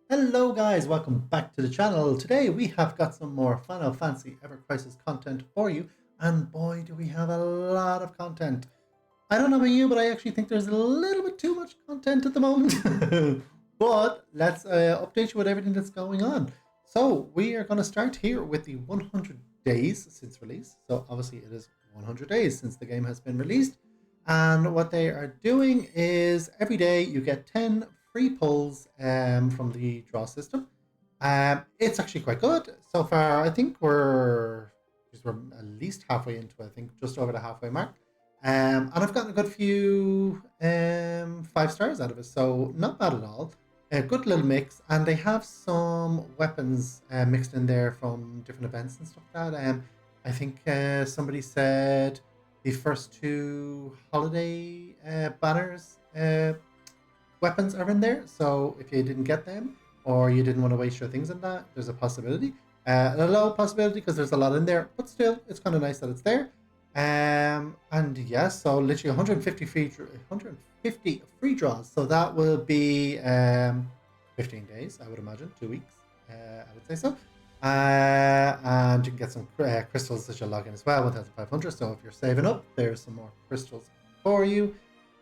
Hello guys, welcome back to the channel. Today we have got some more Final Fantasy Ever Crisis content for you, and boy do we have a lot of content. I don't know about you, but I actually think there's a little bit too much content at the moment. But let's update you with everything that's going on. So we are going to start here with the 100 days since release. So obviously it is 100 days since the game has been released. And what they are doing is every day you get 10 free pulls from the draw system. It's actually quite good. So far, I think we're at least halfway into it. I think just over the halfway mark. And I've gotten a good few 5 stars out of it, so not bad at all. A good little mix, and they have some weapons mixed in there from different events and stuff like that. I think somebody said the first two holiday banners weapons are in there. So if you didn't get them or you didn't want to waste your things on that, there's a possibility. A low possibility because there's a lot in there, but still, it's kind of nice that it's there. And yes, so literally 150 free draws. So that will be 15 days, I would imagine, 2 weeks. I would say so. And you can get some crystals that you'll log in as well, 1,500. So if you're saving up, there's some more crystals for you.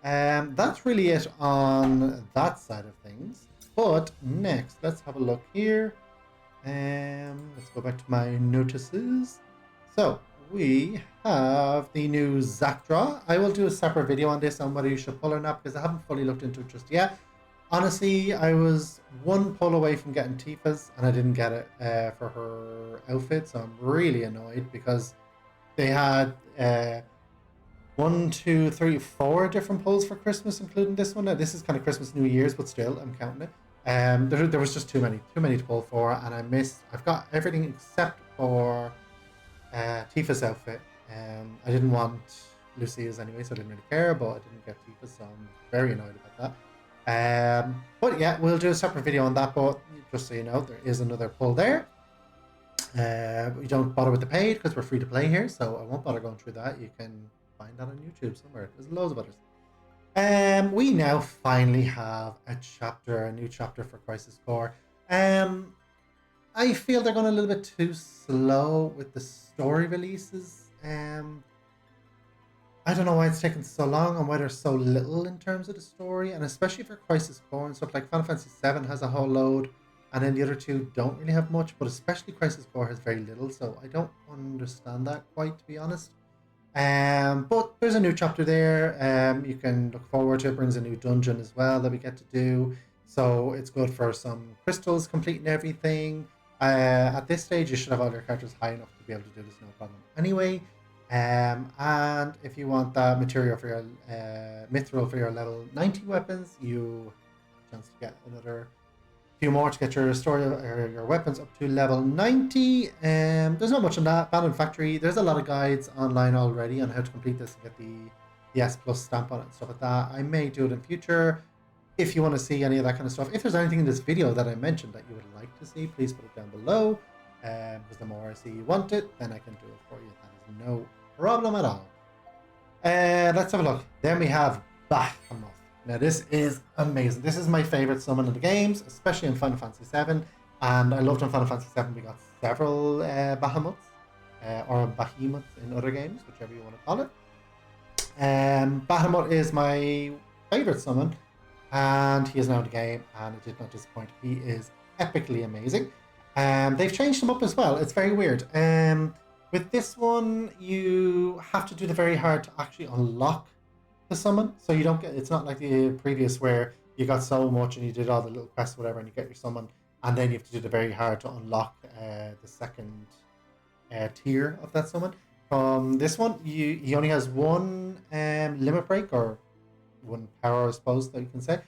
That's really it on that side of things. But next, let's have a look here. Let's go back to my notices. So we have the new Zac draw. I will do a separate video on this on whether you should pull or not because I haven't fully looked into it just yet. Honestly, I was one pull away from getting Tifa's and I didn't get it for her outfit, so I'm really annoyed because they had 4 different pulls for Christmas, including this one. Now, this is kind of Christmas, New Year's, but still, I'm counting it. There was just too many to pull for, and I've got everything except for Tifa's outfit. I didn't want Lucia's anyway, so I didn't really care, but I didn't get Tifa's, so I'm very annoyed about that. But yeah, we'll do a separate video on that, but just so you know, there is another pull there. We don't bother with the paid because we're free to play here, so I won't bother going through that. You can find that on YouTube somewhere. There's loads of others. We now finally have a new chapter for Crisis Core. I feel they're going a little bit too slow with the story releases. I don't know why it's taken so long and why there's so little in terms of the story, and especially for Crisis Core and stuff like Final Fantasy VII has a whole load, and then the other two don't really have much, but especially Crisis Core has very little, so I don't understand that quite, to be honest. But there's a new chapter there. You can look forward to it. Brings a new dungeon as well that we get to do. So it's good for some crystals, completing everything. At this stage, you should have all your characters high enough to be able to do this, no problem. Anyway, and if you want that material for your mithril for your level 90 weapons, you have a chance to get another few more to get your story or your weapons up to level 90. There's not much on that. Abandoned Factory, there's a lot of guides online already on how to complete this and get the S plus stamp on it and stuff like that. I may do it in future. If you want to see any of that kind of stuff, if there's anything in this video that I mentioned that you would like to see, please put it down below. Because the more I see you want it, then I can do it for you. That is no problem at all. Let's have a look. Then we have Bahamut. Now this is amazing. This is my favorite summon in the games, especially in Final Fantasy VII. And I loved in Final Fantasy VII we got several Bahamuts, or Behemoths in other games, whichever you want to call it. Bahamut is my favorite summon, and he is now in the game, and it did not disappoint. He is epically amazing. They've changed him up as well. It's very weird. With this one, you have to do the very hard to actually unlock the summon. So you don't get, it's not like the previous where you got so much and you did all the little quests, whatever, and you get your summon, and then you have to do the very hard to unlock the second tier of that summon. From this one, he only has one limit break, or one power, I suppose, that you can say.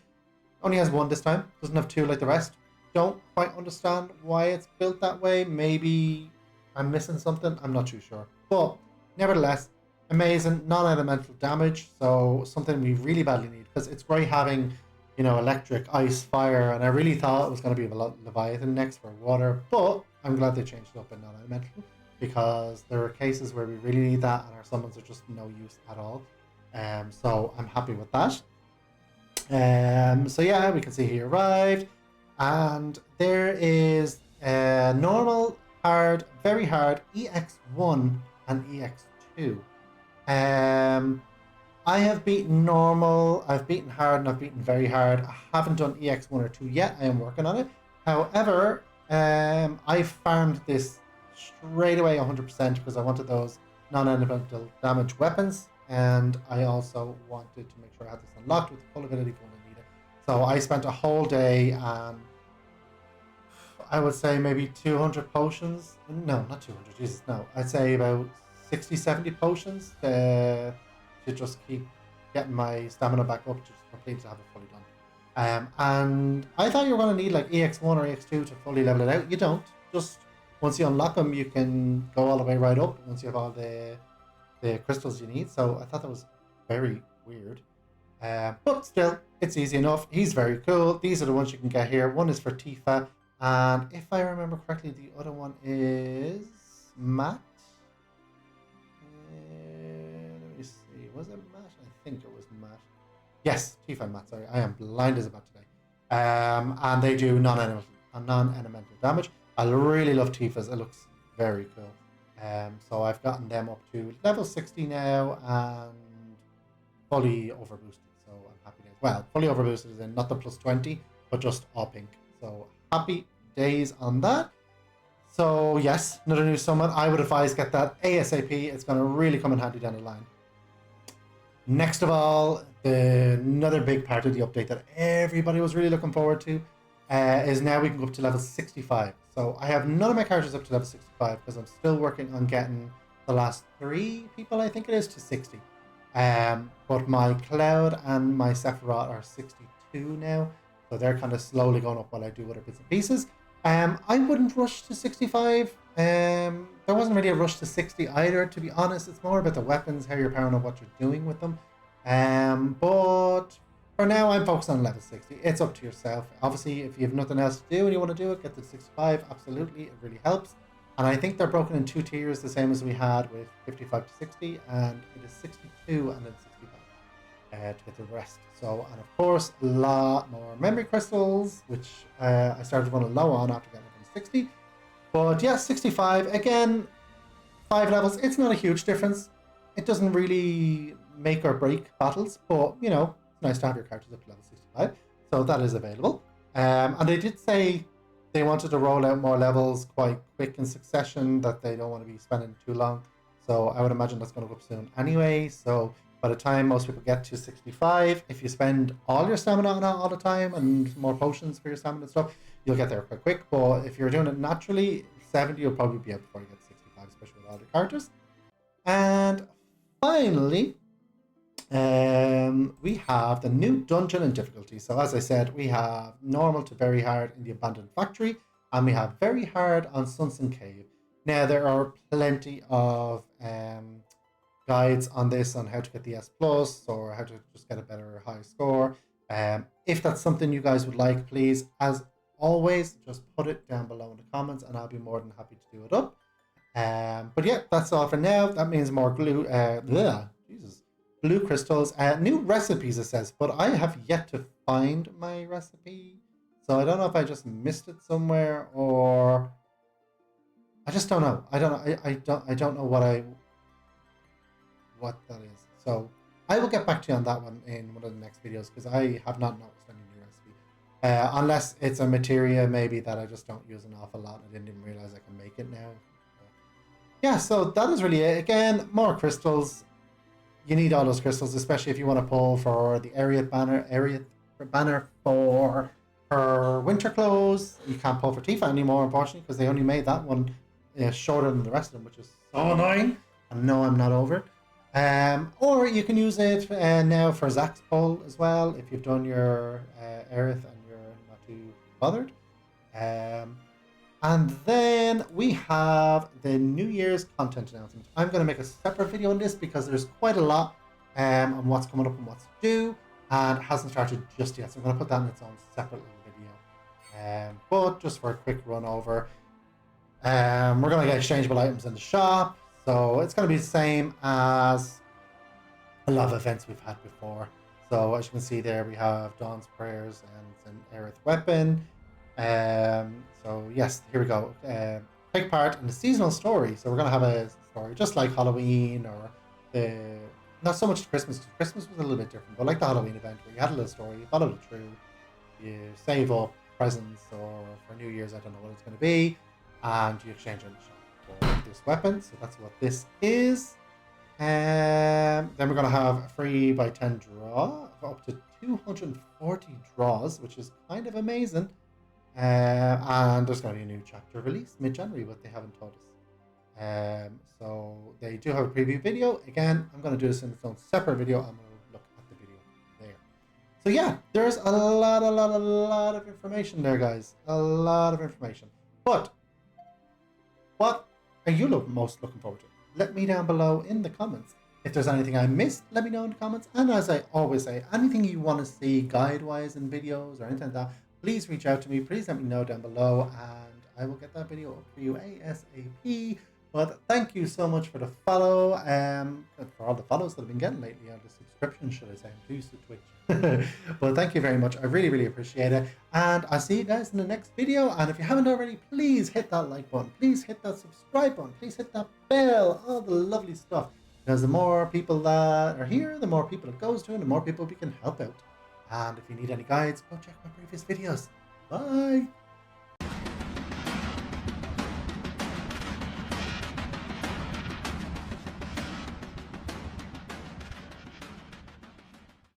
Only has one this time. Doesn't have two like the rest. Don't quite understand why it's built that way. Maybe I'm missing something. I'm not too sure. But nevertheless, amazing non-elemental damage. So something we really badly need, because it's great having, you know, electric, ice, fire, and I really thought it was going to be Leviathan next for water. But I'm glad they changed it up in non-elemental, because there are cases where we really need that, and our summons are just no use at all. So I'm happy with that. So yeah, we can see he arrived. And there is normal, hard, very hard, EX1 and EX2. Um, I have beaten normal, I've beaten hard, and I've beaten very hard. I haven't done EX1 or 2 yet. I am working on it. However, I farmed this straight away 100% because I wanted those non-elemental damage weapons, and I also wanted to make sure I had this unlocked with full ability for when I need it. So I spent a whole day and I would say maybe 200 potions. No, not 200. Jesus, no. I'd say about 60, 70 potions to just keep getting my stamina back up to just complete to have it fully done. And I thought you were going to need like EX1 or EX2 to fully level it out. You don't. Just once you unlock them, you can go all the way right up once you have all the crystals you need. So I thought that was very weird. But still, it's easy enough. He's very cool. These are the ones you can get here. One is for Tifa, and if I remember correctly, the other one is Matt. Let me see. Was it Matt? I think it was Matt. Yes, Tifa and Matt. Sorry, I am blind as a bat today. And they do non-elemental damage. I really love Tifa's. It looks very cool. So I've gotten them up to level 60 now and fully overboosted. So I'm happy days. Well, fully overboosted is in not the plus 20, but just all pink. So happy days on that. So yes, another new summon. I would advise get that ASAP. It's going to really come in handy down the line. Next of all, another big part of the update that everybody was really looking forward to is now we can go up to level 65. So I have none of my characters up to level 65 because I'm still working on getting the last 3 people, I think it is, to 60. But my Cloud and my Sephiroth are 62 now, so they're kind of slowly going up while I do other bits and pieces. I wouldn't rush to 65. There wasn't really a rush to 60 either, to be honest. It's more about the weapons, how you're powering up, what you're doing with them. But for now, I'm focused on level 60. It's up to yourself. Obviously, if you have nothing else to do and you want to do it, get to 65. Absolutely, it really helps. And I think they're broken in 2 tiers, the same as we had with 55 to 60, and it is 62 and then 65 to get the rest. So, and of course, a lot more memory crystals, which I started running low on after getting it from 60. But yeah, 65, again, 5 levels, it's not a huge difference. It doesn't really make or break battles, but, you know, it's nice to have your characters up to level 65. So that is available. And they did say they wanted to roll out more levels quite quick in succession, that they don't want to be spending too long. So I would imagine that's going to go up soon anyway. So by the time most people get to 65, if you spend all your stamina on it all the time and more potions for your stamina and stuff, you'll get there quite quick. But if you're doing it naturally, 70 you'll probably be out before you get 65, especially with all the characters. And finally, we have the new dungeon and difficulty. So as I said, we have normal to very hard in the abandoned factory, and we have very hard on Sunsen Cave. Now there are plenty of guides on this on how to get the S plus or how to just get a better high score. If that's something you guys would like, please, as always, just put it down below in the comments, and I'll be more than happy to do it up. But yeah, that's all for now. That means more glue. Jesus. Blue crystals. New recipes, it says, but I have yet to find my recipe. So I don't know if I just missed it somewhere, or I just don't know. I don't know. I don't know what that is. So I will get back to you on that one in one of the next videos, because I have not noticed any new recipe. Unless it's a materia maybe that I just don't use an awful lot. I didn't even realize I can make it now. Yeah, so that is really it. Again, more crystals. You need all those crystals, especially if you want to pull for the area banner for her winter clothes. You can't pull for Tifa anymore, unfortunately, because they only made that one shorter than the rest of them, which is so annoying. And no, I'm not over it. Or you can use it now for Zack's pull as well, if you've done your Aerith and you're not too bothered. And then we have the New Year's content announcement. I'm going to make a separate video on this because there's quite a lot on what's coming up and what's due, and it hasn't started just yet. So I'm going to put that in its own separate little video. But just for a quick run over, we're going to get exchangeable items in the shop. So it's going to be the same as a lot of events we've had before. So as you can see there, we have Dawn's Prayers and an Aerith weapon. So yes, here we go. Take part in the seasonal story. So we're gonna have a story just like Halloween or the not so much Christmas. 'Cause Christmas was a little bit different, but like the Halloween event where you had a little story, you followed it through, you save up presents or for New Year's, I don't know what it's going to be, and you exchange in the shop for this weapon. So that's what this is. Then we're going to have a free by 10 draw of up to 240 draws, which is kind of amazing. And there's going to be a new chapter released mid-January, but they haven't told us. So they do have a preview video. Again, I'm going to do this in its own separate video. I'm going to look at the video there. So yeah, there's a lot of information there, guys. A lot of information. But what are you most looking forward to? Let me down below in the comments. If there's anything I missed, let me know in the comments. And as I always say, anything you want to see guide-wise in videos or anything like that, please reach out to me. Please let me know down below, and I will get that video up for you ASAP. But thank you so much for the follow, for all the follows that I've been getting lately, or the subscription, should I say. I'm used to Twitch. But thank you very much. I really appreciate it. And I'll see you guys in the next video. And if you haven't already, please hit that like button. Please hit that subscribe button. Please hit that bell. All the lovely stuff. Because the more people that are here, the more people it goes to, and the more people we can help out. And if you need any guides, go check my previous videos. Bye!